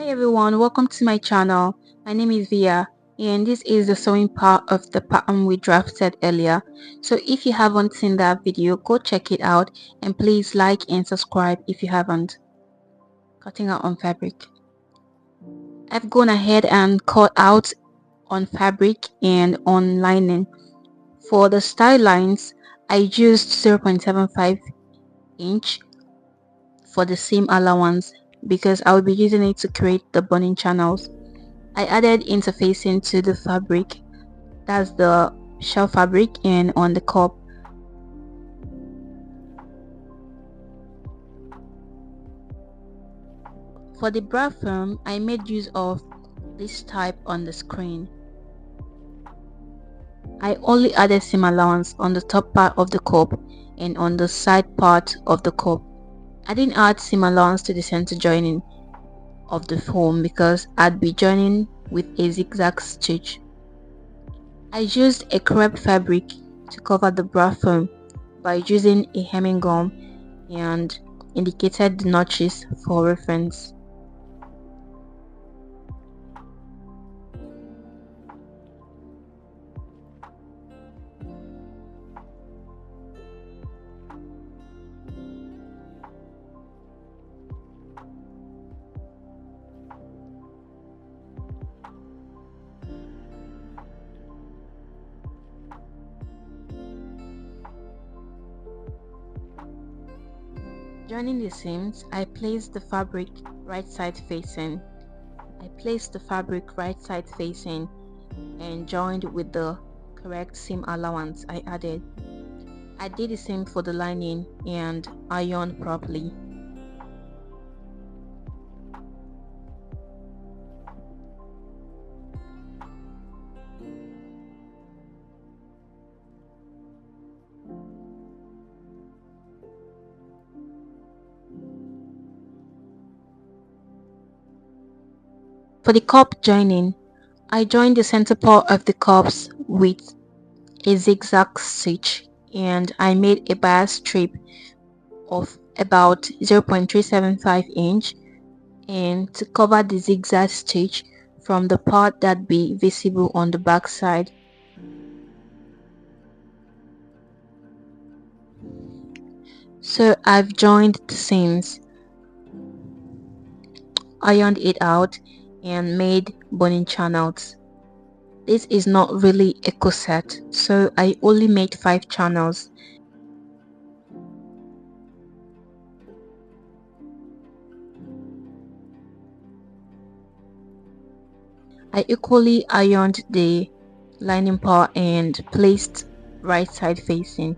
Hi everyone, welcome to my channel. My name is Via and this is the sewing part of the pattern we drafted earlier. So if you haven't seen that video, go check it out and please like and subscribe if you haven't. Cutting out on fabric. I've gone ahead and cut out on fabric and on lining. For the style lines, I used 0.75 inch for the seam allowance because I will be using it to create the boning channels. I added interfacing to the fabric, that's the shell fabric, and on the cup. For the bra form, I made use of this type on the screen. I only added seam allowance on the top part of the cup and on the side part of the cup. I didn't add seam allowance to the center joining of the foam because I'd be joining with a zigzag stitch. I used a crepe fabric to cover the bra foam by using a hemming gum and indicated the notches for reference. Joining the seams, I placed the fabric right side facing. And joined with the correct seam allowance I added. I did the same for the lining and ironed properly. For the cup joining, I joined the center part of the cups with a zigzag stitch and I made a bias strip of about 0.375 inch and to cover the zigzag stitch from the part that be visible on the back side. So I've joined the seams, ironed it out and made boning channels. This is not really a corset, so I only made 5 channels. I equally ironed the lining part and placed right side facing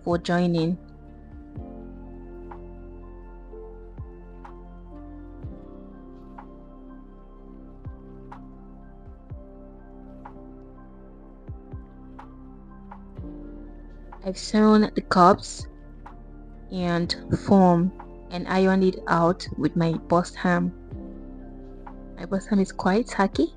for joining. I've sewn the cups and form and ironed it out with my bust hem. My bust hem is quite tacky.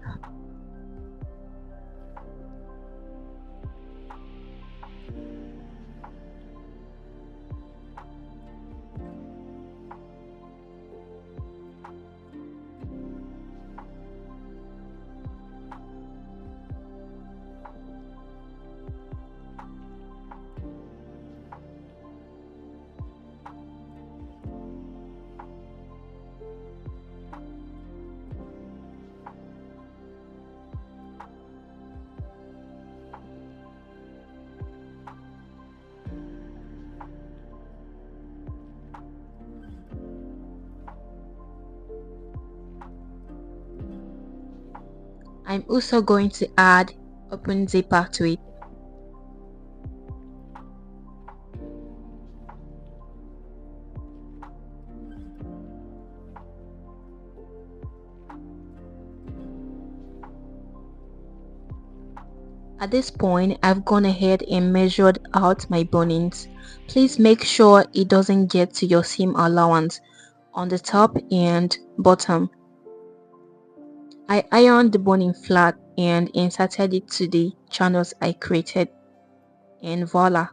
I'm also going to add open zipper to it. At this point, I've gone ahead and measured out my bonings. Please make sure it doesn't get to your seam allowance on the top and bottom. I ironed the boning flat and inserted it to the channels I created, and voila.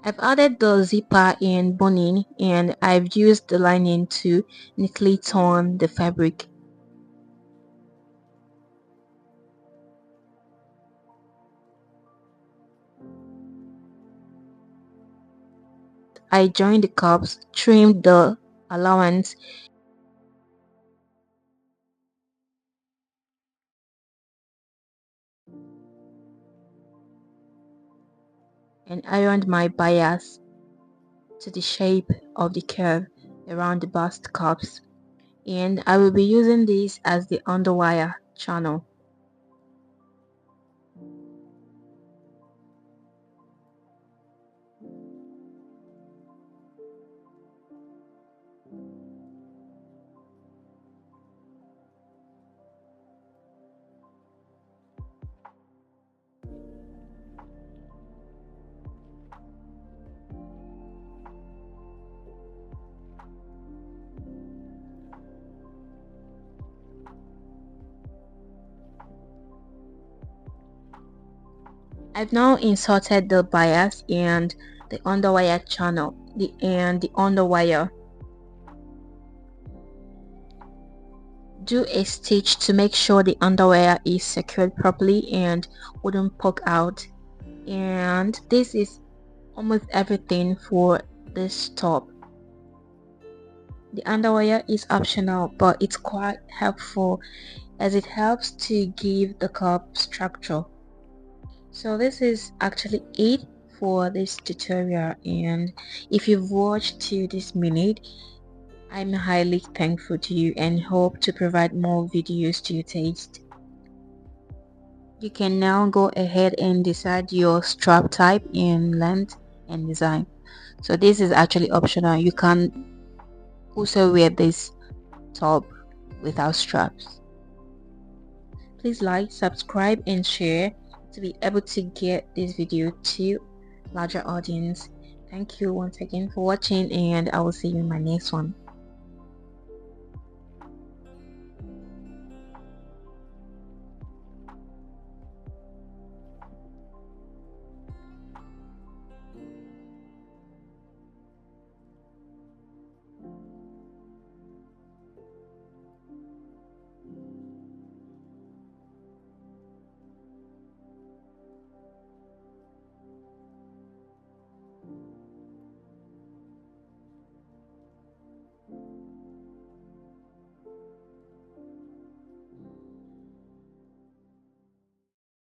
I've added the zipper and boning, and I've used the lining to neatly turn the fabric. I joined the cups, trimmed the allowance, and ironed my bias to the shape of the curve around the bust cups. And I will be using this as the underwire channel. I've now inserted the bias and the underwire channel and the underwire. Do a stitch to make sure the underwire is secured properly and wouldn't poke out. And this is almost everything for this top. The underwire is optional, but it's quite helpful as it helps to give the cup structure. So this is actually it for this tutorial, and if you've watched to this minute, I'm highly thankful to you and hope to provide more videos to your taste. You can now go ahead and decide your strap type in length and design. So this is actually optional. You can also wear this top without straps. Please like, subscribe and share to be able to get this video to larger audience. Thank you once again for watching, and I will see you in my next one.